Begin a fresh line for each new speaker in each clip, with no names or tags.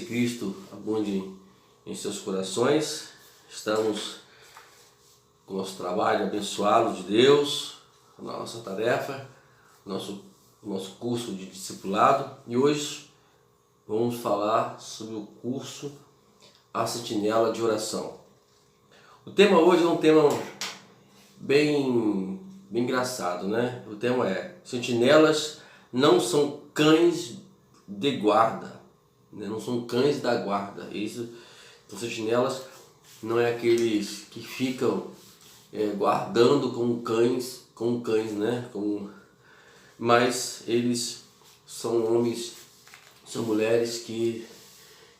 Cristo abunde em seus corações. Estamos com o nosso trabalho abençoado de Deus, a nossa tarefa, nosso curso de discipulado. E hoje vamos falar sobre o curso A Sentinela de Oração. O tema hoje é um tema bem engraçado, né? O tema é: sentinelas não são cães de guarda, né? Não são cães da guarda. Isso, então, sentinelas não é aqueles que ficam guardando como cães, né? Mas eles são homens, são mulheres que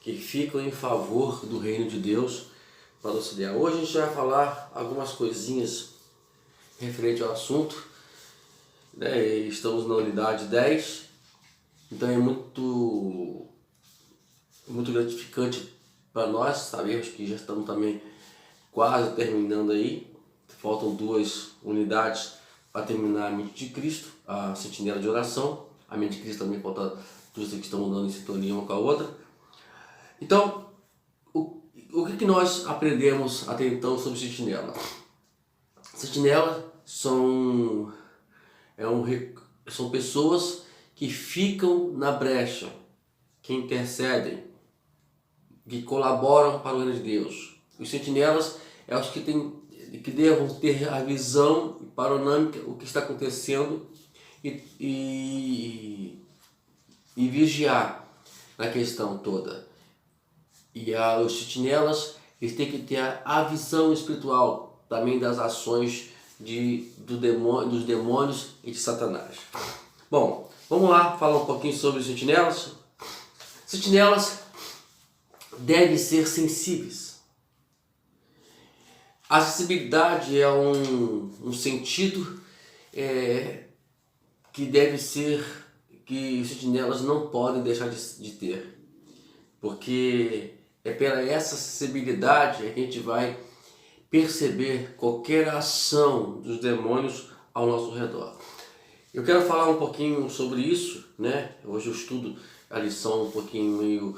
ficam em favor do reino de Deus para auxiliar. Hoje a gente vai falar algumas coisinhas referente ao assunto, né? Estamos na unidade 10, então é muito gratificante para nós sabermos que já estamos também quase terminando aí. Faltam 2 unidades para terminar a mente de Cristo, a sentinela de oração. A mente de Cristo também falta 2 que estão andando em sintonia uma com a outra. Então, o que nós aprendemos até então sobre sentinela? Sentinela são pessoas que ficam na brecha, que intercedem, que colaboram para o reino de Deus. Os sentinelas é os que devam ter a visão panorâmica, o que está acontecendo e vigiar na questão toda. E os sentinelas, eles têm que ter a visão espiritual também das ações dos demônios e de Satanás. Bom, vamos lá falar um pouquinho sobre os sentinelas. Sentinelas devem ser sensíveis. A sensibilidade é um sentido que os sentinelas não podem deixar de ter, porque é pela essa sensibilidade que a gente vai perceber qualquer ação dos demônios ao nosso redor. Eu quero falar um pouquinho sobre isso, né? Hoje eu estudo a lição um pouquinho meio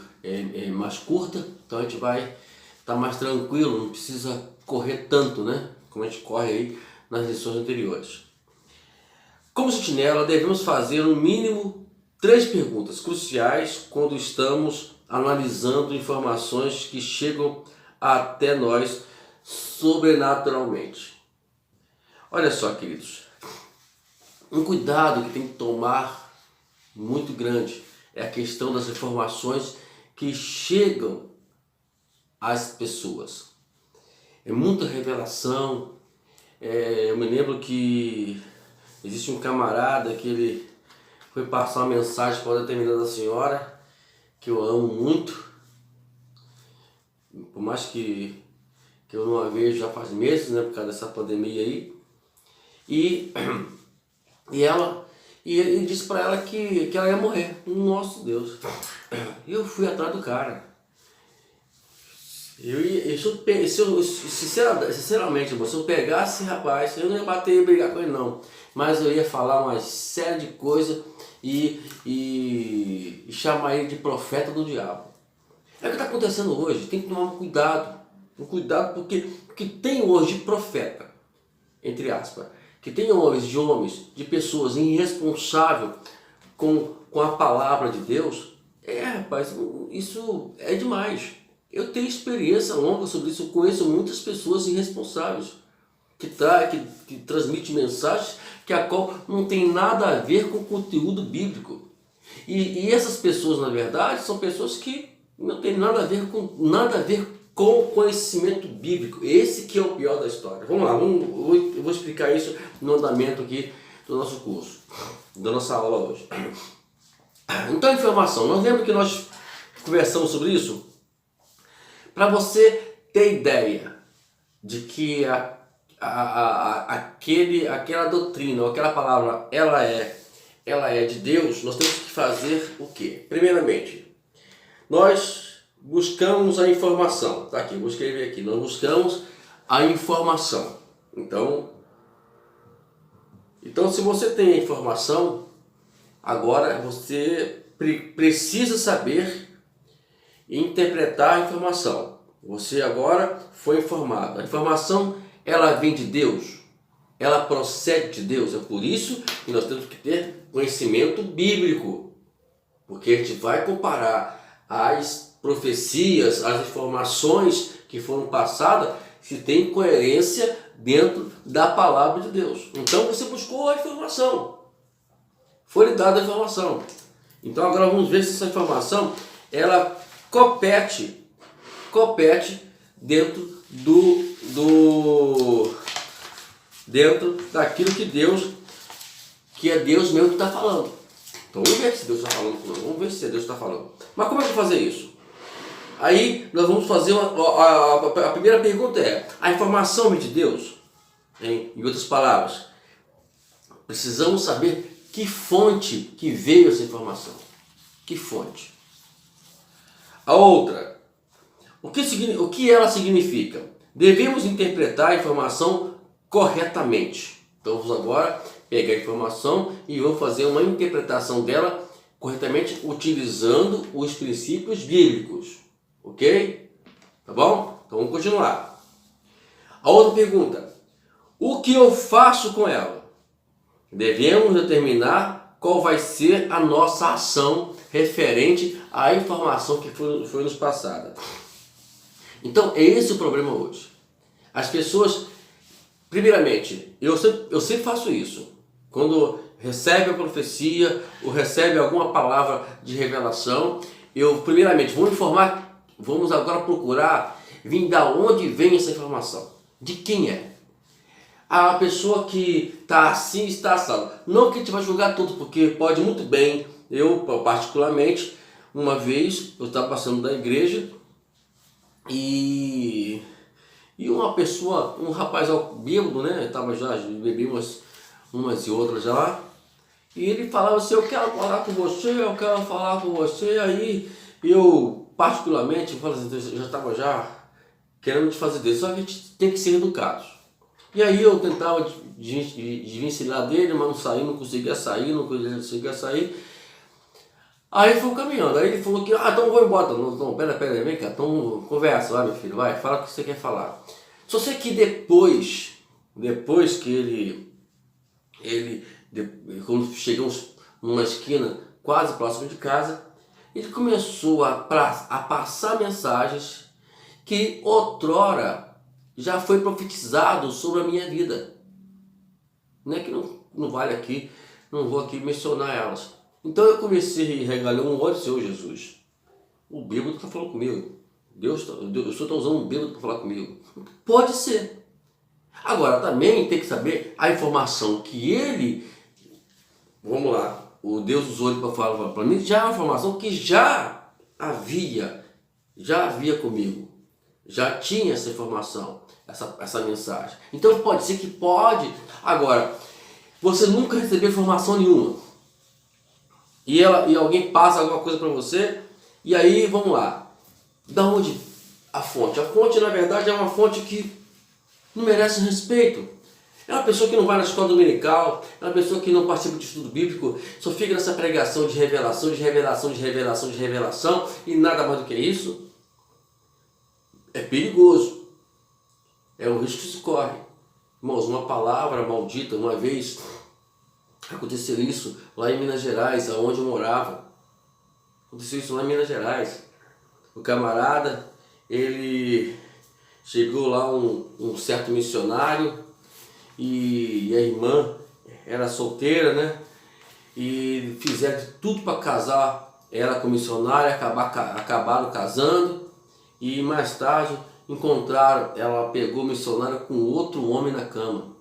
mais curta, então a gente vai estar mais tranquilo, não precisa correr tanto, né? Como a gente corre aí nas lições anteriores. Como sentinela, devemos fazer no mínimo 3 perguntas cruciais quando estamos analisando informações que chegam até nós sobrenaturalmente. Olha só, queridos, um cuidado que tem que tomar muito grande é a questão das informações que chegam às pessoas. É muita revelação. Eu me lembro que existe um camarada que ele foi passar uma mensagem para uma determinada senhora que eu amo muito, por mais que eu não a vejo já faz meses, né, por causa dessa pandemia aí, e ele disse para ela que ela ia morrer. Nossa Deus! Eu fui atrás do cara. Sinceramente, se eu pegasse esse rapaz, eu não ia bater e brigar com ele não, mas eu ia falar uma série de coisas e chamar ele de profeta do diabo. É o que está acontecendo hoje. Tem que tomar um cuidado porque tem hoje profeta, entre aspas, que tem homens, de pessoas irresponsáveis com a palavra de Deus. Rapaz, isso é demais. Eu tenho experiência longa sobre isso, eu conheço muitas pessoas irresponsáveis que transmitem mensagens que a qual não tem nada a ver com o conteúdo bíblico. E essas pessoas, na verdade, são pessoas que não tem nada a ver com o conhecimento bíblico. Esse que é o pior da história. Vamos lá, eu vou explicar isso no andamento aqui do nosso curso, da nossa aula hoje. Então, a informação, nós lembra que nós conversamos sobre isso? Para você ter ideia de que aquela doutrina, ou aquela palavra, ela é de Deus, nós temos que fazer o quê? Primeiramente, nós buscamos a informação. Tá aqui, vou escrever aqui. Nós buscamos a informação. Então se você tem a informação, agora você precisa saber interpretar a informação. Você agora foi informado. A informação, ela vem de Deus. Ela procede de Deus. É por isso que nós temos que ter conhecimento bíblico. Porque a gente vai comparar as profecias, as informações que foram passadas, se tem coerência dentro da palavra de Deus. Então você buscou a informação. Foi lhe dada a informação. Então agora vamos ver se essa informação ela compete dentro dentro daquilo que é Deus mesmo que está falando. Então vamos ver se Deus está falando conosco. Vamos ver se Deus está falando. Mas como é que eu vou fazer isso? Aí nós vamos fazer a primeira pergunta é: a informação vem de Deus? Em outras palavras, precisamos saber que fonte que veio essa informação. Que fonte? A outra, o que ela significa? Devemos interpretar a informação corretamente. Então vamos agora pegar a informação e vamos fazer uma interpretação dela corretamente utilizando os princípios bíblicos. Ok? Tá bom? Então vamos continuar. A outra pergunta: o que eu faço com ela? Devemos determinar qual vai ser a nossa ação referente à informação que foi nos passada. Então, é esse o problema hoje. As pessoas, primeiramente, eu sempre faço isso. Quando recebe a profecia ou recebe alguma palavra de revelação, eu primeiramente vou informar, vamos agora procurar vir da onde vem essa informação. De quem é? A pessoa que está assim, está assado. Não que a gente vai julgar tudo, porque pode muito bem. Eu, particularmente, uma vez, eu estava passando da igreja e uma pessoa, um rapaz bêbado, né? Estava já, bebi umas e outras já lá. E ele falava assim: eu quero falar com você, eu quero falar com você. Aí eu, particularmente, eu já estava já querendo te fazer desse. Só que a gente tem que ser educados. E aí eu tentava desvencilhar dele, mas não saía, não conseguia sair. Aí foi caminhando. Aí ele falou que, então vou embora. Não, pera, vem cá, então conversa, vai meu filho, vai, fala o que você quer falar. Só sei que depois que quando chegamos numa esquina quase próximo de casa, ele começou a passar mensagens que outrora já foi profetizado sobre a minha vida. Não é que não vale aqui, não vou aqui mencionar elas. Então eu comecei a regalar um olho, Senhor Jesus. O bêbado está falando comigo. O Senhor está usando um bêbado para falar comigo. Pode ser. Agora também tem que saber a informação que ele, vamos lá, o Deus usou ele para falar para mim, já é uma informação que já havia comigo. Já tinha essa informação, essa mensagem. Então pode ser que pode. Agora, você nunca recebeu informação nenhuma. E alguém passa alguma coisa para você. E aí, vamos lá. Da onde a fonte? A fonte, na verdade, é uma fonte que não merece respeito. É uma pessoa que não vai na escola dominical. É uma pessoa que não participa de estudo bíblico. Só fica nessa pregação de revelação, e nada mais do que isso. É perigoso. É um risco que se corre. Irmãos, uma palavra maldita, uma vez aconteceu isso lá em Minas Gerais, onde eu morava. Aconteceu isso lá em Minas Gerais. O camarada, ele chegou lá um certo missionário e a irmã era solteira, né? E fizeram de tudo para casar ela com o missionário, acabaram casando. E mais tarde encontraram, ela pegou o missionário com outro homem na cama.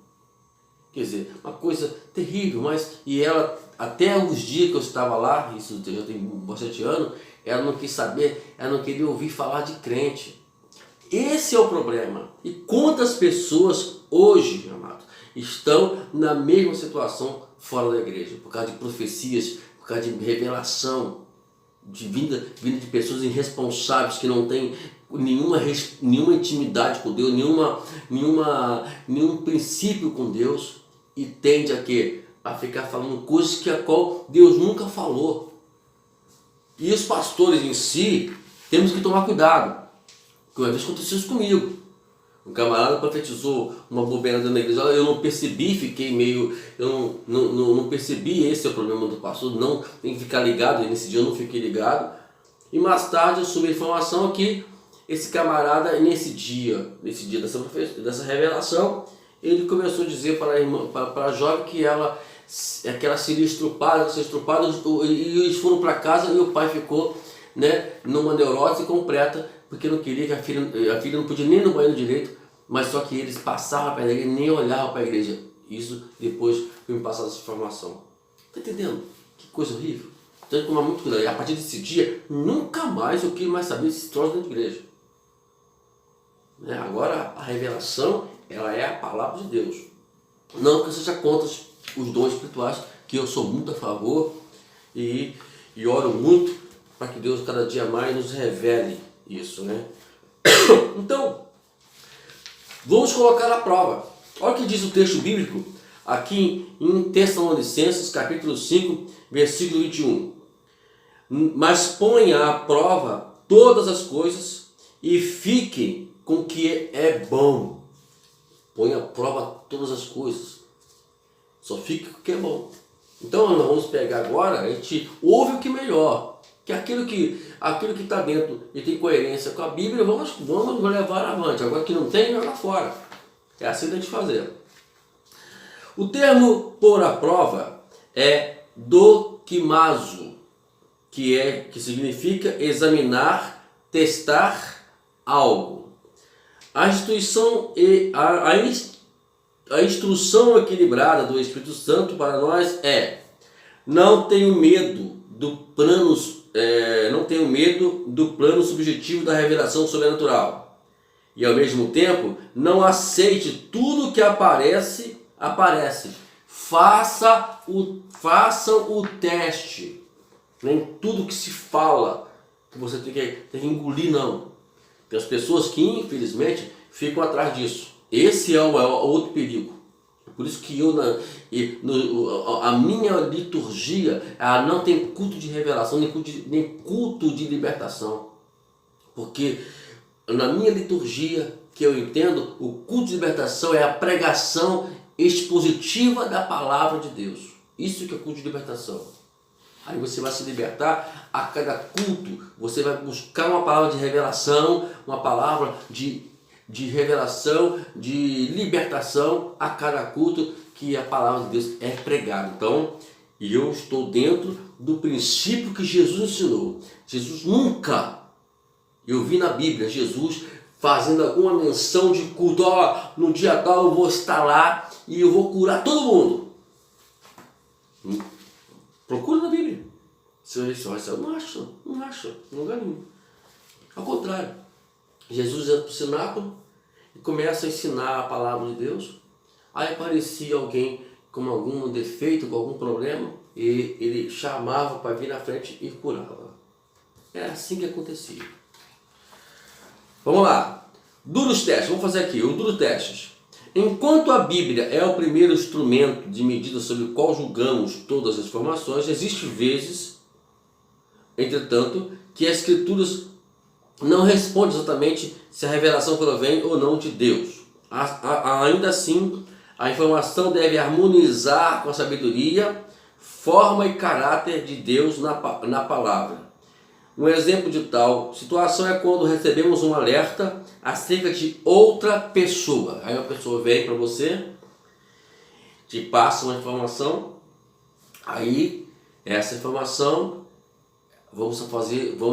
Quer dizer, uma coisa terrível, e ela, até os dias que eu estava lá, isso já tem bastante anos, ela não quis saber, ela não queria ouvir falar de crente. Esse é o problema. E quantas pessoas hoje, amados, estão na mesma situação fora da igreja, por causa de profecias, por causa de revelação, de vinda de pessoas irresponsáveis que não têm nenhuma intimidade com Deus, nenhum princípio com Deus, e tende a ficar falando coisas que a qual Deus nunca falou. E os pastores em si, temos que tomar cuidado. Porque uma vez aconteceu isso comigo. Um camarada profetizou uma bobeira dentro da igreja, eu não percebi, fiquei meio... Eu não percebi, esse é o problema do pastor, não tem que ficar ligado, e nesse dia eu não fiquei ligado. E mais tarde eu soube a informação que esse camarada, nesse dia dessa revelação, ele começou a dizer para a irmã, para a jovem que ela seria estrupada, e eles foram para casa e o pai ficou, né, numa neurose completa, porque não queria que a filha não podia nem ir no banheiro direito, mas só que eles passavam para a igreja, nem olhavam para a igreja. Isso depois foi me passar essa informação. Está entendendo? Que coisa horrível. Tem que tomar muito cuidado. E a partir desse dia, nunca mais eu quero mais saber se troço dentro da igreja. Né? Agora, a revelação, ela é a palavra de Deus. Não que seja contra os dons espirituais, que eu sou muito a favor e oro muito para que Deus cada dia mais nos revele isso, né? Então, vamos colocar à prova. Olha o que diz o texto bíblico aqui em Tessalonicenses, capítulo 5, versículo 21. Mas ponha à prova todas as coisas e fiquem com o que é bom. Põe à prova todas as coisas. Só fique com o que é bom. Então nós vamos pegar agora, a gente ouve o que é melhor. Que aquilo que está dentro e tem coerência com a Bíblia, vamos levar avante. Agora que não tem, joga fora. É assim que a gente fazer. O termo pôr à prova é dokimazo, que significa examinar, testar algo. A instrução equilibrada do Espírito Santo para nós é: não tenho medo do plano subjetivo da revelação sobrenatural. E ao mesmo tempo, não aceite tudo que aparece. Façam o teste. Nem tudo que se fala que você tem que engolir, não. Tem as pessoas que, infelizmente, ficam atrás disso. Esse é o outro perigo. Por isso que a minha liturgia, ela não tem culto de revelação, nem culto de libertação. Porque na minha liturgia, que eu entendo, o culto de libertação é a pregação expositiva da palavra de Deus. Isso que é culto de libertação. Aí você vai se libertar a cada culto. Você vai buscar uma palavra de revelação, uma palavra de revelação, de libertação a cada culto que a palavra de Deus é pregada. Então, eu estou dentro do princípio que Jesus ensinou. Jesus nunca, eu vi na Bíblia, Jesus fazendo alguma menção de culto. No dia tal eu vou estar lá e eu vou curar todo mundo. Procura na Bíblia. Você não acha, em lugar nenhum. Ao contrário, Jesus entra para o cenáculo e começa a ensinar a palavra de Deus. Aí aparecia alguém com algum defeito, com algum problema, e ele chamava para vir na frente e curava. Era assim que acontecia. Vamos lá. Duros testes. Vamos fazer aqui o duro testes. Enquanto a Bíblia é o primeiro instrumento de medida sobre o qual julgamos todas as informações, existem vezes, entretanto, que as Escrituras não respondem exatamente se a revelação provém ou não de Deus. Ainda assim, a informação deve harmonizar com a sabedoria, forma e caráter de Deus na palavra. Um exemplo de tal situação é quando recebemos um alerta acerca de outra pessoa. Aí uma pessoa vem para você, te passa uma informação, aí essa informação vamos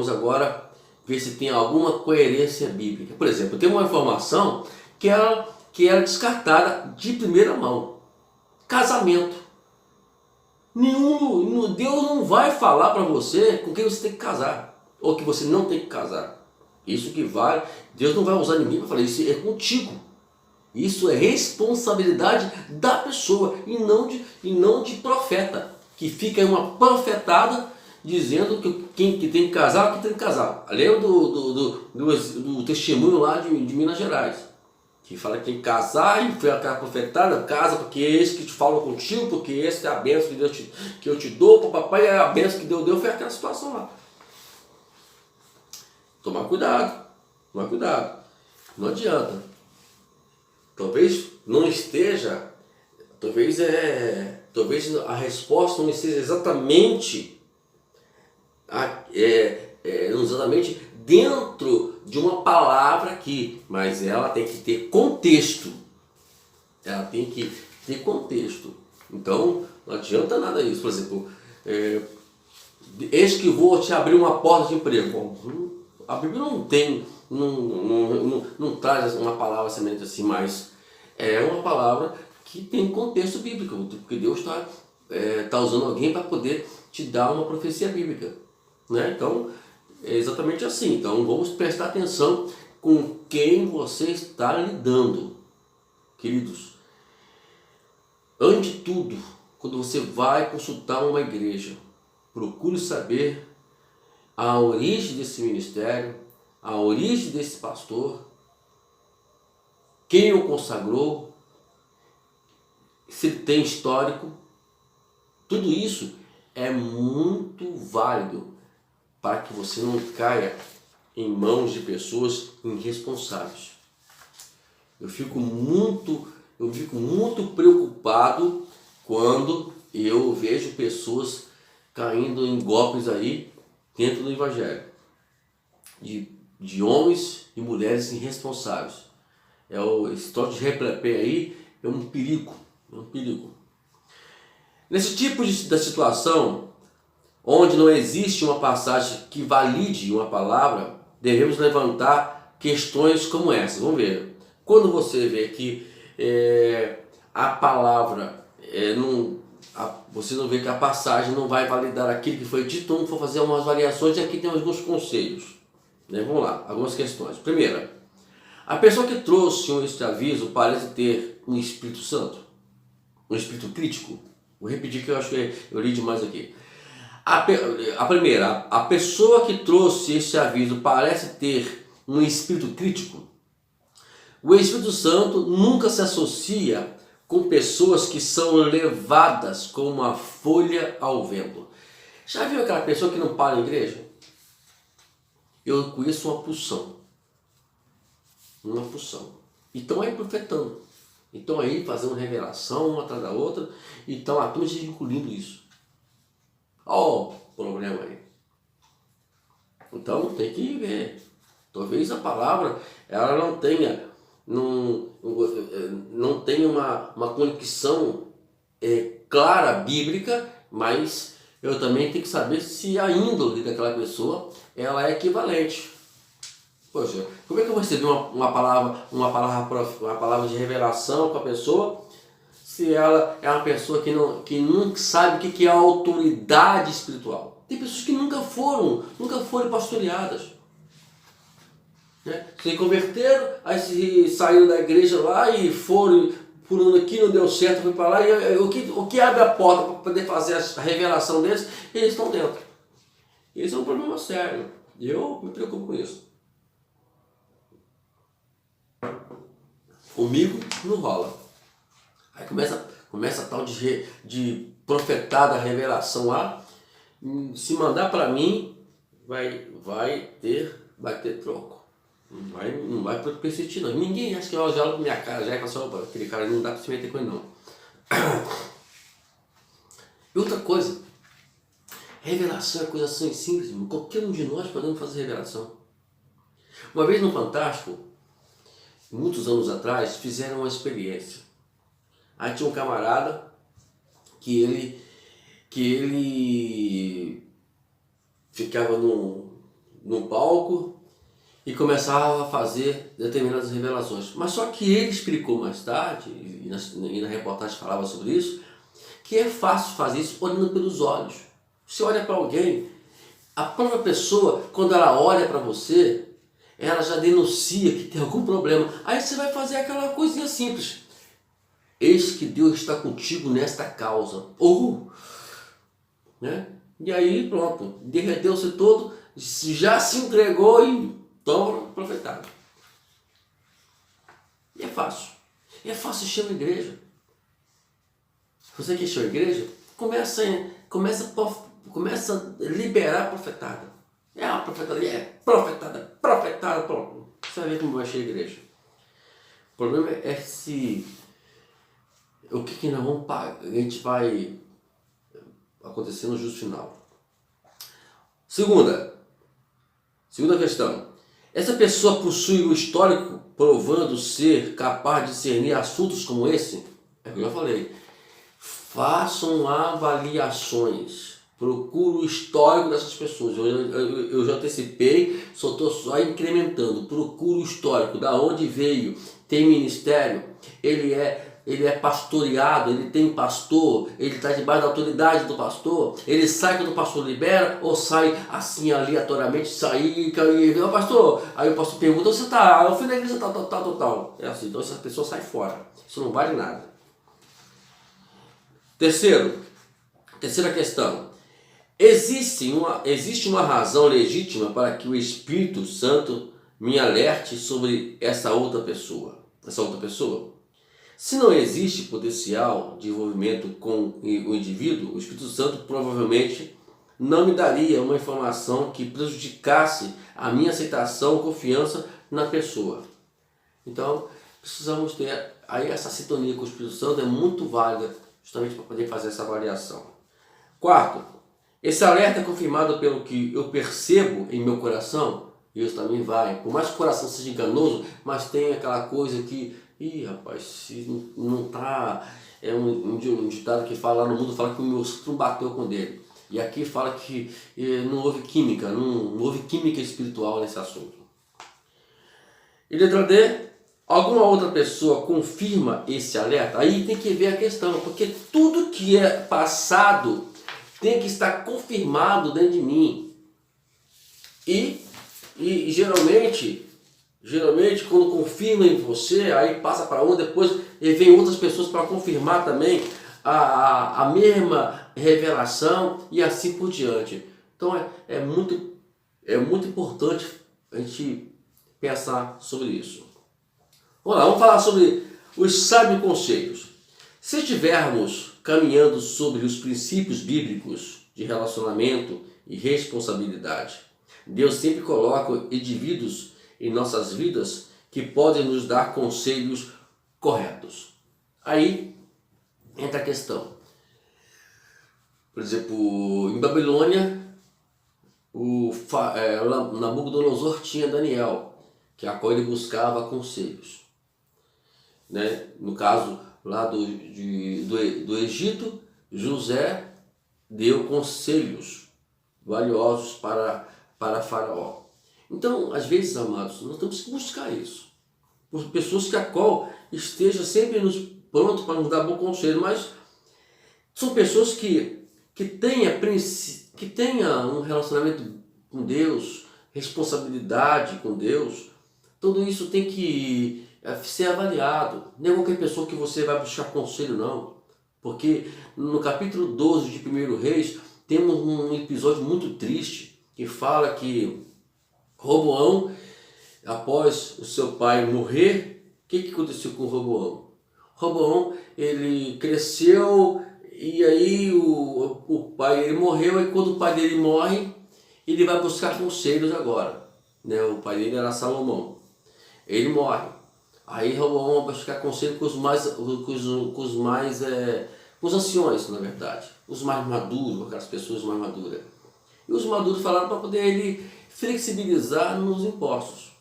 agora ver se tem alguma coerência bíblica. Por exemplo, tem uma informação que era descartada de primeira mão. Casamento. Deus não vai falar para você com quem você tem que casar, ou que você não tem que casar. Isso que vale. Deus não vai usar ninguém para falar, isso é contigo. Isso é responsabilidade da pessoa e não de profeta, que fica uma profetada dizendo que quem que tem que casar, que tem que casar. Lembra do testemunho lá de Minas Gerais, que fala que tem que casar, e foi aquela profetada: casa porque é esse que te fala contigo, porque esse é a bênção que Deus que eu te dou, para o papai é a bênção que Deus deu, foi aquela situação lá. tomar cuidado, tomar cuidado. Não adianta. Talvez não esteja, talvez a resposta não esteja exatamente, exatamente dentro de uma palavra aqui, mas ela tem que ter contexto. Ela tem que ter contexto. Então, não adianta nada isso. Por exemplo, eis que vou te abrir uma porta de emprego. Bom, a Bíblia não traz uma palavra semelhante assim, mas é uma palavra que tem contexto bíblico, porque Deus está usando alguém para poder te dar uma profecia bíblica, né? Então, é exatamente assim. Então, vamos prestar atenção com quem você está lidando, queridos. Antes de tudo, quando você vai consultar uma igreja, procure saber a origem desse ministério, a origem desse pastor, quem o consagrou, se ele tem histórico. Tudo isso é muito válido para que você não caia em mãos de pessoas irresponsáveis. Eu fico muito preocupado quando eu vejo pessoas caindo em golpes aí dentro do Evangelho, de homens e mulheres irresponsáveis. Esse tal de replepé aí é um perigo, Nesse tipo da situação, onde não existe uma passagem que valide uma palavra, devemos levantar questões como essas. Vamos ver. Quando você vê que a palavra, você não vê que a passagem não vai validar aquilo que foi dito, então for fazer umas variações e aqui tem alguns conselhos. Né? Vamos lá, algumas questões. Primeira, a pessoa que trouxe este aviso parece ter um Espírito Santo, um espírito crítico. Vou repetir que eu acho que eu li demais aqui. A primeira, a pessoa que trouxe este aviso parece ter um espírito crítico. O Espírito Santo nunca se associa com pessoas que são levadas como uma folha ao vento. Já viu aquela pessoa que não para na igreja? Eu conheço uma pulsão. E estão aí profetando. Estão aí fazendo revelação uma atrás da outra. E estão a todos incluindo isso. Ó, o problema aí. Então tem que ver. Talvez a palavra ela não tenha uma conexão clara, bíblica, mas eu também tenho que saber se a índole daquela pessoa ela é equivalente. Poxa, como é que eu vou receber uma palavra de revelação com a pessoa se ela é uma pessoa que não sabe o que é a autoridade espiritual? Tem pessoas que nunca foram pastoreadas. Né? Se converteram, aí se saíram da igreja lá e foram pulando aqui, não deu certo, foi para lá, e o que abre a porta para poder fazer a revelação deles, eles estão dentro. Esse é um problema sério. E eu me preocupo com isso. Comigo não rola. Aí começa a tal de profetada, revelação lá. Se mandar para mim, vai ter troco. Não vai persistir não. Ninguém acha que eu já olho pra minha cara já e fala assim, aquele cara não dá para se meter com ele não. E outra coisa, revelação é coisa assim simples, irmão. Qualquer um de nós podemos fazer revelação. Uma vez no Fantástico, muitos anos atrás, fizeram uma experiência. Aí tinha um camarada que ele ficava num palco e começava a fazer determinadas revelações. Mas só que ele explicou mais tarde, e na reportagem falava sobre isso, que é fácil fazer isso olhando pelos olhos. Você olha para alguém, a própria pessoa, quando ela olha para você, ela já denuncia que tem algum problema. Aí você vai fazer aquela coisinha simples. Eis que Deus está contigo nesta causa. Né? E aí pronto, derreteu-se todo, já se entregou e toma profetado. E é fácil. É fácil encher uma igreja. Você que encheu a igreja, começa a liberar a profetada. uma profetada, profetada, pronto. Você vai ver como vai ser a igreja. O problema é se o que nós vamos pagar, a gente vai acontecer no juízo final. Segunda questão. Essa pessoa possui o histórico provando ser capaz de discernir assuntos como esse? É o que eu já falei. Façam avaliações. Procure o histórico dessas pessoas. Eu já antecipei, só estou só incrementando. Procure o histórico, da onde veio, tem ministério, ele é pastoreado, ele tem pastor, ele está debaixo da autoridade do pastor, ele sai quando o pastor libera ou sai assim aleatoriamente, sair, pastor, aí o pastor pergunta, você está, eu fui na igreja tal. É assim, então essa pessoa sai fora, isso não vale nada. Terceira questão. Existe uma razão legítima para que o Espírito Santo me alerte sobre essa outra pessoa? Se não existe potencial de envolvimento com o indivíduo, o Espírito Santo provavelmente não me daria uma informação que prejudicasse a minha aceitação ou confiança na pessoa. Então, precisamos ter aí essa sintonia com o Espírito Santo, é muito válida justamente para poder fazer essa avaliação. Quarto, esse alerta é confirmado pelo que eu percebo em meu coração. Isso também vai, por mais que o coração seja enganoso, mas tem aquela coisa que, rapaz, se não tá, é um ditado que fala lá no mundo, fala que o meu santo não bateu com o dele. E aqui fala que não houve química, não houve química espiritual nesse assunto. E letra D, alguma outra pessoa confirma esse alerta? Aí tem que ver a questão, porque tudo que é passado tem que estar confirmado dentro de mim. E geralmente quando confirma em você, aí passa para um, depois e vem outras pessoas para confirmar também a mesma revelação e assim por diante. Então é muito importante a gente pensar sobre isso. Vamos falar sobre os sábios conselhos. Se estivermos caminhando sobre os princípios bíblicos de relacionamento e responsabilidade, Deus sempre coloca indivíduos em nossas vidas que podem nos dar conselhos corretos. Aí entra a questão. Por exemplo, em Babilônia, Nabucodonosor tinha Daniel, que a qual ele buscava conselhos. Né? No caso lá do Egito, José deu conselhos valiosos para Faraó. Então, às vezes, amados, nós temos que buscar isso. Por pessoas que a qual esteja sempre pronto para nos dar bom conselho, mas são pessoas que tenha um relacionamento com Deus, responsabilidade com Deus. Tudo isso tem que ser avaliado. Não é qualquer pessoa que você vai buscar conselho, não. Porque no capítulo 12 de 1 Reis, temos um episódio muito triste que fala que Roboão, após o seu pai morrer, o que aconteceu com Roboão? Roboão, ele cresceu e aí o pai dele morreu, e quando o pai dele morre, ele vai buscar conselhos agora. Né? O pai dele era Salomão. Ele morre. Aí Roboão vai buscar conselho com os anciões, na verdade. Os mais maduros, aquelas pessoas mais maduras. E os maduros falaram para poder ele flexibilizar nos impostos.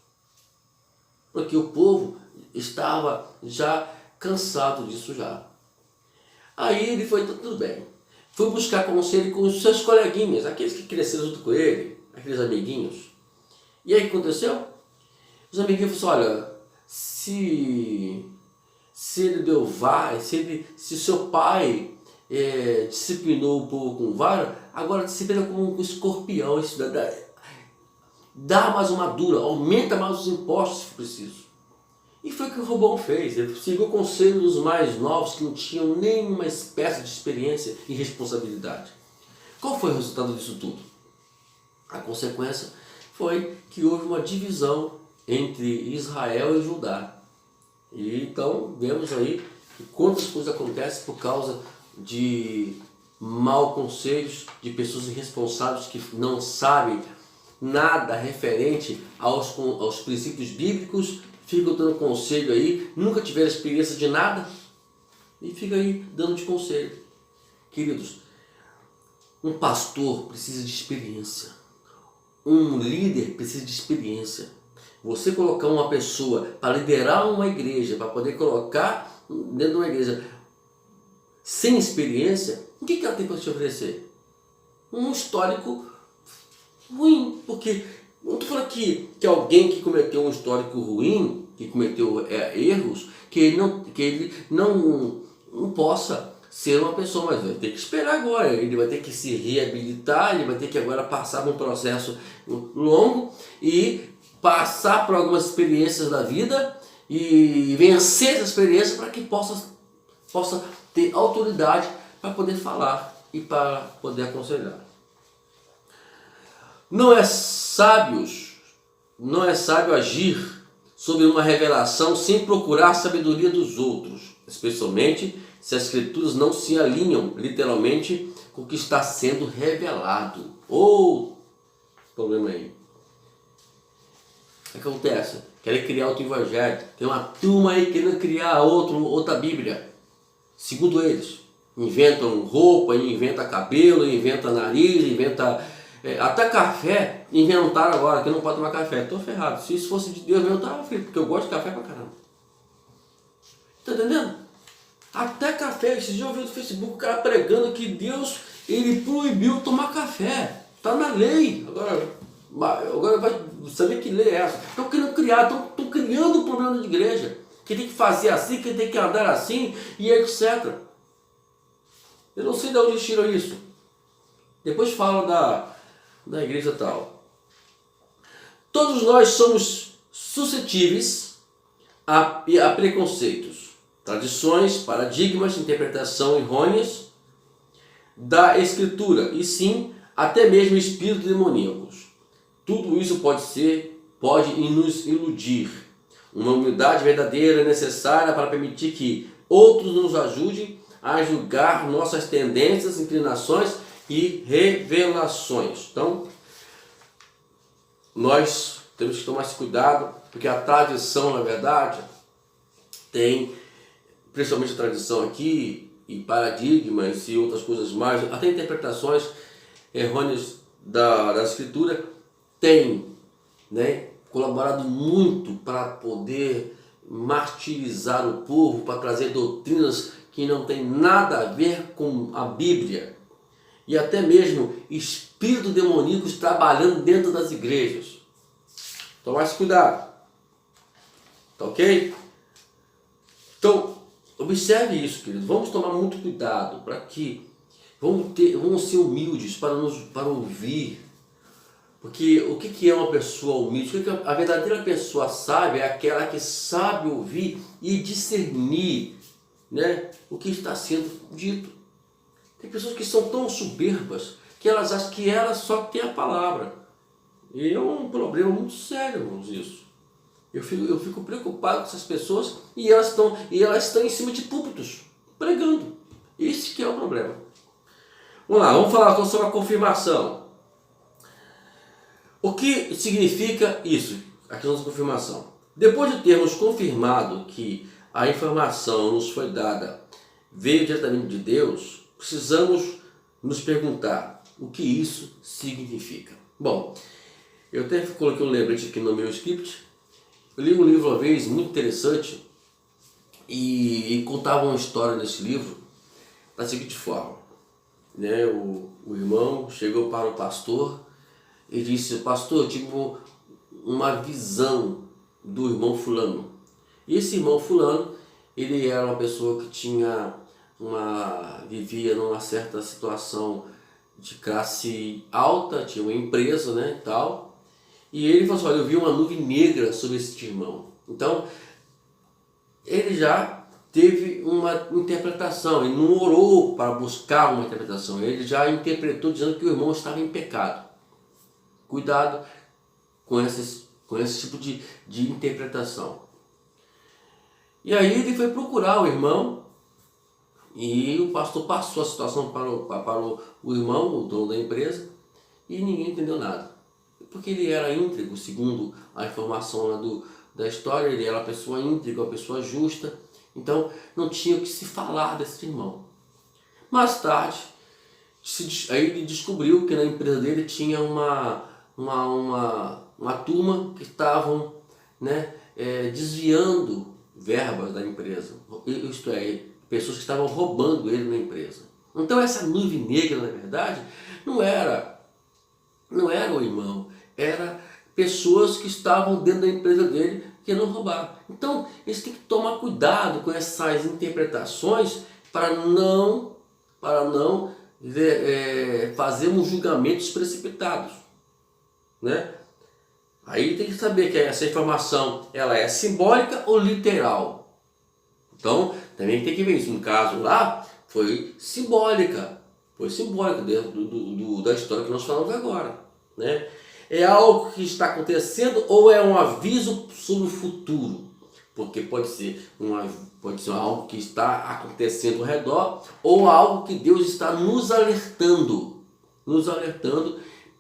Porque o povo estava já cansado disso já. Aí ele foi, tudo bem. Foi buscar conselho com os seus coleguinhas, aqueles que cresceram junto com ele, aqueles amiguinhos. E aí o que aconteceu? Os amiguinhos falaram assim, olha, se ele deu vara, se seu pai disciplinou o povo com vara, agora disciplina com um escorpião, isso dá mais uma dura, aumenta mais os impostos se preciso. E foi o que o Roboão fez, ele seguiu o conselho dos mais novos que não tinham nenhuma espécie de experiência e responsabilidade. Qual foi o resultado disso tudo? A consequência foi que houve uma divisão entre Israel e Judá. E então vemos aí quantas coisas acontecem por causa de maus conselhos, de pessoas irresponsáveis que não sabem nada referente aos princípios bíblicos, ficam dando conselho aí, nunca tiveram experiência de nada e fica aí dando de conselho. Queridos, um pastor precisa de experiência, um líder precisa de experiência. Você colocar uma pessoa para liderar uma igreja, para poder colocar dentro de uma igreja sem experiência, o que ela tem para te oferecer? Um histórico ruim, porque não estou falando que alguém que cometeu um histórico ruim, que cometeu erros, que ele não possa ser uma pessoa, mas vai ter que esperar agora, ele vai ter que se reabilitar, ele vai ter que agora passar por um processo longo e passar por algumas experiências da vida e vencer essa experiência para que possa ter autoridade para poder falar e para poder aconselhar. Não é sábio agir sobre uma revelação sem procurar a sabedoria dos outros, especialmente se as escrituras não se alinham literalmente com o que está sendo revelado. Ou problema aí. O que acontece? Querem criar outro evangelho. Tem uma turma aí querendo criar outra Bíblia. Segundo eles. Inventam roupa, inventa cabelo, inventa nariz, inventa... até café inventaram agora, que não pode tomar café. Estou ferrado. Se isso fosse de Deus mesmo, eu estava frito, porque eu gosto de café pra caramba. Tá entendendo? Até café. Esses dias eu vi no Facebook o cara pregando que Deus, ele proibiu tomar café. Está na lei. Agora vai saber que lei é essa. Estão querendo criar, estão criando um problema de igreja. Que tem que fazer assim, que tem que andar assim, e etc. Eu não sei de onde tiram isso. Depois falam da igreja tal. Todos nós somos suscetíveis a preconceitos, tradições, paradigmas, interpretação errôneas da Escritura, e sim, até mesmo espíritos demoníacos. Tudo isso pode nos iludir. Uma humildade verdadeira é necessária para permitir que outros nos ajudem a julgar nossas tendências, inclinações e revelações. Então, nós temos que tomar esse cuidado, porque a tradição, na verdade, tem, principalmente a tradição aqui, e paradigmas e outras coisas mais, até interpretações errôneas da Escritura, tem, né, colaborado muito para poder martirizar o povo, para trazer doutrinas que não tem nada a ver com a Bíblia. E até mesmo espíritos demoníacos trabalhando dentro das igrejas. Tomar esse cuidado. Tá ok? Então, observe isso, querido. Vamos tomar muito cuidado para que vamos ser humildes para ouvir. Porque o que é uma pessoa humilde? A verdadeira pessoa sábia é aquela que sabe ouvir e discernir, né, o que está sendo dito. Tem pessoas que são tão soberbas que elas acham que elas só têm a palavra. E é um problema muito sério, irmãos, isso. Eu fico preocupado com essas pessoas e elas estão em cima de púlpitos, pregando. Esse que é o problema. Vamos lá, vamos falar sobre a confirmação. O que significa isso, a questão da confirmação? Depois de termos confirmado que a informação nos foi dada veio diretamente de Deus, precisamos nos perguntar o que isso significa. Bom, eu até coloquei um lembrete aqui no meu script. Eu li um livro uma vez muito interessante e contava uma história nesse livro da seguinte forma, né? O irmão chegou para o pastor e disse: pastor, eu tive uma visão do irmão fulano. E esse irmão fulano, ele era uma pessoa que vivia numa certa situação de classe alta, tinha uma empresa, né, e tal. E ele falou assim: olha, eu vi uma nuvem negra sobre esse irmão. Então, ele já teve uma interpretação, ele não orou para buscar uma interpretação, ele já interpretou dizendo que o irmão estava em pecado. Cuidado com esse tipo de interpretação. E aí ele foi procurar o irmão e o pastor passou a situação para o irmão, o dono da empresa, e ninguém entendeu nada. Porque ele era íntegro, segundo a informação lá da história, ele era uma pessoa íntegra, uma pessoa justa, então não tinha o que se falar desse irmão. Mais tarde, aí ele descobriu que na empresa dele tinha uma turma que estavam, né, desviando verbas da empresa, isto é, pessoas que estavam roubando ele na empresa. Então essa nuvem negra, na verdade, não era o irmão, era pessoas que estavam dentro da empresa dele querendo roubar. Então eles têm que tomar cuidado com essas interpretações para não fazermos julgamentos precipitados, né? Aí tem que saber que essa informação ela é simbólica ou literal. Então também tem que ver isso. No caso lá foi simbólica dentro da história que nós falamos agora, né? É algo que está acontecendo ou é um aviso sobre o futuro? Porque pode ser algo que está acontecendo ao redor ou algo que Deus está nos alertando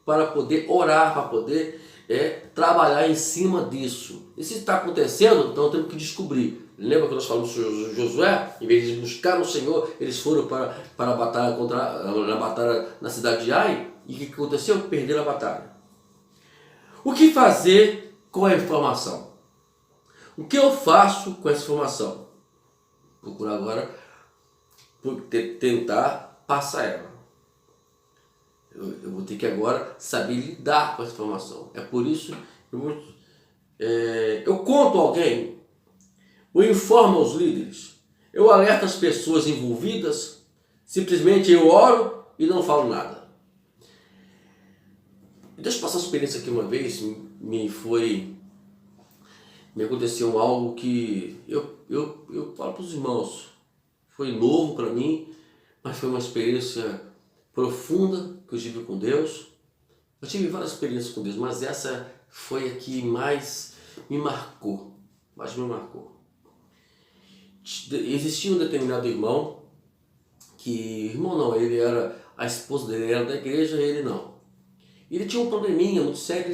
para poder orar, para poder trabalhar em cima disso. E se está acontecendo, então temos que descobrir. Lembra que nós falamos sobre Josué? Em vez de buscar o Senhor, eles foram para a batalha na batalha na cidade de Ai. E o que aconteceu? Perderam a batalha. O que fazer com a informação? O que eu faço com essa informação? Procurar agora tentar passar ela. Eu vou ter que agora saber lidar com essa informação. É por isso que eu conto a alguém, eu informo aos líderes, eu alerto as pessoas envolvidas, simplesmente eu oro e não falo nada. Deixa eu passar uma experiência aqui uma vez, me aconteceu algo que eu falo para os irmãos, foi novo para mim, mas foi uma experiência profunda que eu tive com Deus. Eu tive várias experiências com Deus, mas essa foi a que mais me marcou. Existia um determinado irmão, a esposa dele era da igreja, ele não. Ele tinha um probleminha muito sério,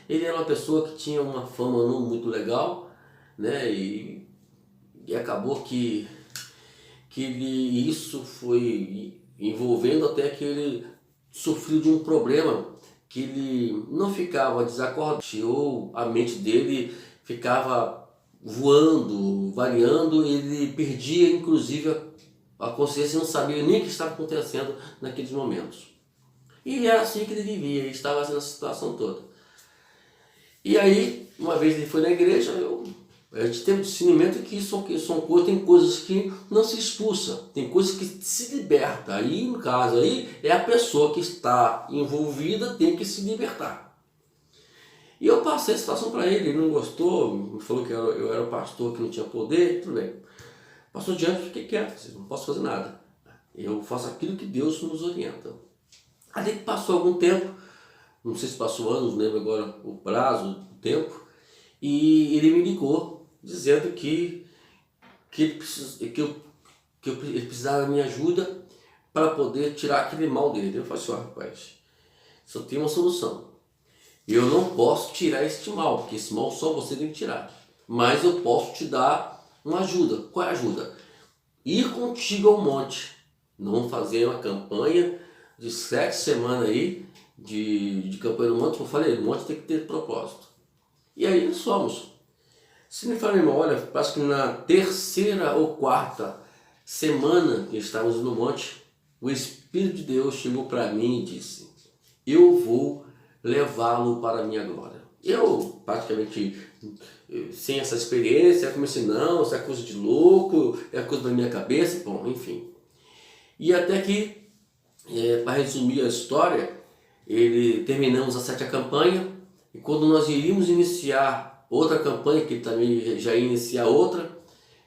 ele era uma pessoa que tinha uma fama não muito legal, né? E acabou que isso foi envolvendo até que ele sofreu de um problema, que ele não ficava desacordado, ou a mente dele ficava voando, variando, ele perdia inclusive a consciência e não sabia nem o que estava acontecendo naqueles momentos. E era assim que ele vivia, ele estava nessa situação toda. E aí, uma vez ele foi na igreja, a gente teve o discernimento que tem coisas que não se expulsa, tem coisas que se liberta. Aí, no caso, é a pessoa que está envolvida tem que se libertar. E eu passei a situação para ele, ele não gostou, me falou que eu era o pastor que não tinha poder, tudo bem. Passou diante, fiquei quieto, não posso fazer nada. Eu faço aquilo que Deus nos orienta. Até que passou algum tempo, não sei se passou anos, não lembro agora o prazo, o tempo, e ele me ligou dizendo que ele precisava da minha ajuda para poder tirar aquele mal dele. Eu falei assim, rapaz, só tem uma solução. Eu não posso tirar este mal, porque esse mal só você tem que tirar. Mas eu posso te dar uma ajuda. Qual é a ajuda? Ir contigo ao monte. Não fazer uma campanha de 7 semanas aí, de campanha no monte. Como eu falei, o monte tem que ter propósito. E aí nós fomos. Se me fala, irmão, olha, parece que na 3ª ou 4ª semana que estávamos no monte, o Espírito de Deus chegou para mim e disse, eu vou levá-lo para a minha glória. Eu, praticamente, sem essa experiência, comecei, não, isso é coisa de louco, é coisa da minha cabeça, bom, enfim. E até que, para resumir a história, terminamos a 7ª campanha, e quando nós iríamos iniciar outra campanha, que também já ia iniciar outra,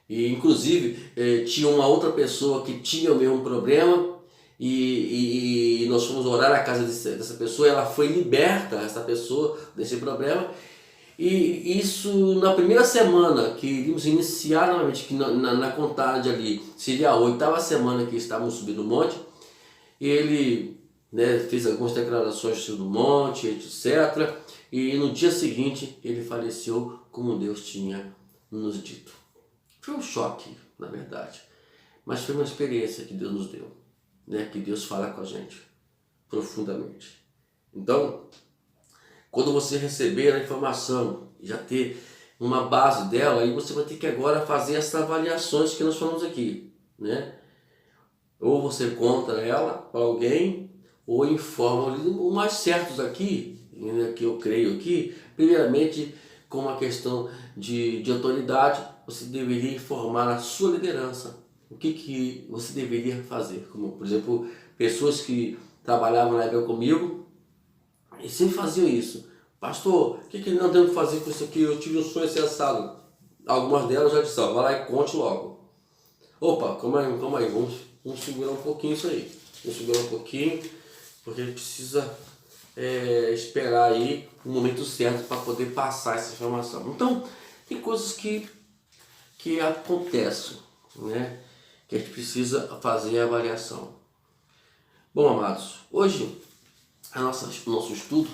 e inclusive tinha uma outra pessoa que tinha o mesmo problema, e nós fomos orar na casa dessa pessoa, ela foi liberta, essa pessoa, desse problema. E isso na primeira semana que iríamos iniciar novamente, que na contagem ali seria a 8ª semana que estávamos subindo o monte, ele né, fez algumas declarações no monte, etc. E no dia seguinte ele faleceu como Deus tinha nos dito. Foi um choque, na verdade, mas foi uma experiência que Deus nos deu, né, que Deus fala com a gente profundamente. Então, quando você receber a informação, já ter uma base dela, aí você vai ter que agora fazer essas avaliações que nós falamos aqui, né? Ou você conta ela para alguém, ou informa. O mais certo aqui, né, que eu creio aqui, primeiramente, com uma questão de autoridade, você deveria informar a sua liderança. O que você deveria fazer? Como, por exemplo, pessoas que trabalhavam na época comigo, e sempre faziam isso. Pastor, o que nós temos que fazer com isso aqui? Eu tive um sonho acessado. Algumas delas já disseram, vai lá e conte logo. Opa, calma aí, vamos segurar um pouquinho isso aí. Vamos segurar um pouquinho, porque a gente precisa esperar aí o momento certo para poder passar essa informação. Então, tem coisas que acontecem, né? Que a gente precisa fazer a avaliação. Bom, amados, hoje o nosso estudo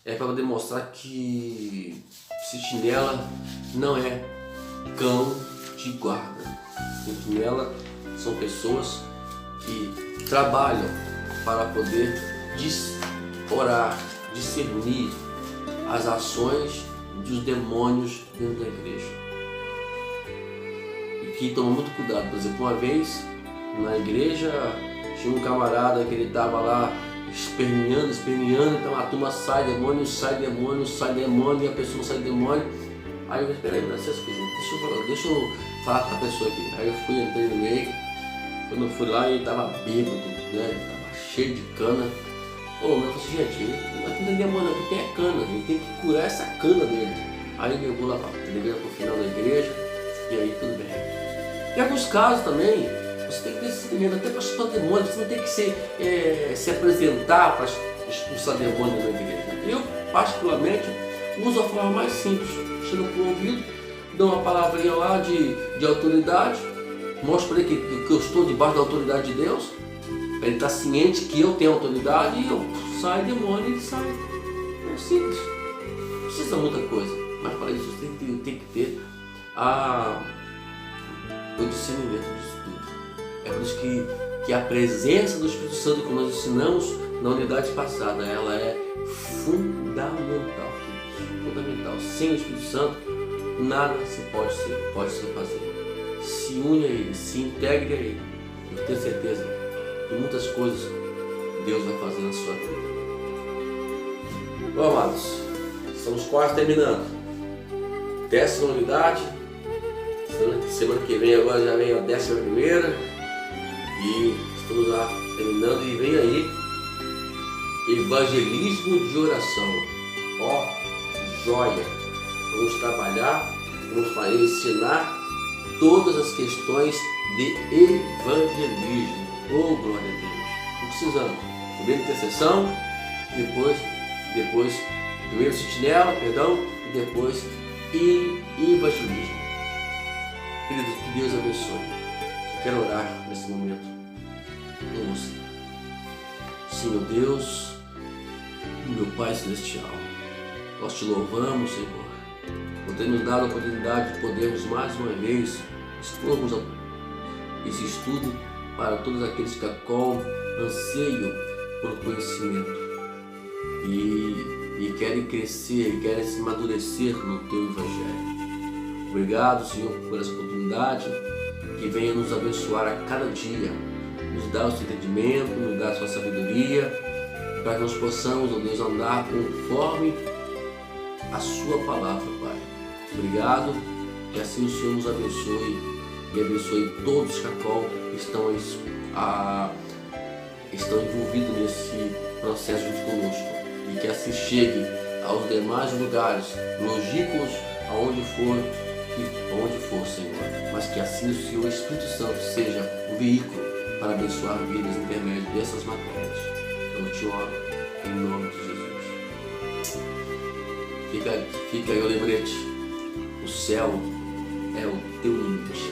é para demonstrar que sentinela não é cão de guarda. Sentinela são pessoas que trabalham para poder orar, discernir as ações dos demônios dentro da igreja. E que tomam muito cuidado. Por exemplo, uma vez na igreja tinha um camarada que ele estava lá esperneando, então a turma sai demônio, e a pessoa sai demônio. Aí eu falei, peraí, deixa eu falar com a pessoa aqui. Aí eu entrei no meio, quando eu fui lá ele estava bêbado, né? Ele estava cheio de cana. Eu falei assim, gente, não tem demônio aqui, tem a cana, ele tem que curar essa cana dele. Aí ele levou lá pro final da igreja, e aí tudo bem. Em alguns casos também, você tem que ter discernimento até para expulsar demônio, você não tem que se apresentar para expulsar demônio da igreja. Eu, particularmente, uso a forma mais simples. Chego para o ouvido, dou uma palavrinha lá de autoridade, mostro para ele que eu estou debaixo da autoridade de Deus, para ele estar ciente que eu tenho autoridade e eu saio demônio e ele sai. É simples. Não precisa muita coisa, mas para isso você tem que ter o discernimento disso tudo. É por isso que a presença do Espírito Santo, como nós ensinamos na unidade passada, ela é fundamental, queridos. Fundamental. Sem o Espírito Santo, nada se pode se fazer. Se une a Ele, se integre a Ele. Eu tenho certeza que muitas coisas Deus vai fazer na sua vida. Bom, amados, estamos quase terminando. 10ª unidade. Semana que vem agora já vem a 11ª. E estamos lá terminando e vem aí evangelismo de oração. Ó, joia! Vamos trabalhar, vamos ensinar todas as questões de evangelismo. Oh, glória a Deus! Não precisamos. Primeiro intercessão, depois primeiro sentinela, e depois evangelismo. Queridos, que Deus abençoe. Eu quero orar nesse momento com você. Senhor Deus, meu Pai Celestial, nós te louvamos, Senhor, por ter nos dado a oportunidade de podermos mais uma vez expormos esse estudo para todos aqueles que anseiam por conhecimento e querem crescer, e querem se amadurecer no Teu Evangelho. Obrigado, Senhor, por essa oportunidade. Que venha nos abençoar a cada dia, nos dar o seu entendimento, nos dar a sua sabedoria, para que nós possamos, ó Deus, andar conforme a sua palavra, Pai. Obrigado, que assim o Senhor nos abençoe e abençoe todos que estão envolvidos nesse processo junto conosco, e que assim chegue aos demais lugares logíquos, aonde for, Senhor, mas que assim o Senhor Espírito Santo seja o veículo para abençoar vidas intermédio dessas matérias. Eu te oro em nome de Jesus. Fica aí o lembrete: o céu é o teu limite,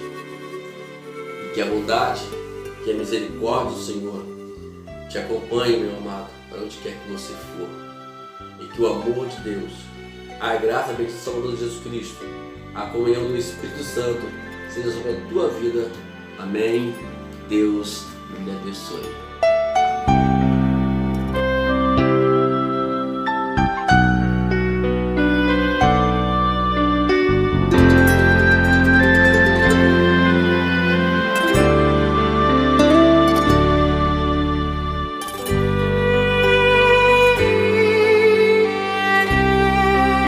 e que a bondade, que a misericórdia do Senhor te acompanhe, meu amado, para onde quer que você for. E que o amor de Deus, a graça e a bendição de Jesus Cristo, a comunhão do Espírito Santo seja sobre a tua vida. Amém. Deus me abençoe.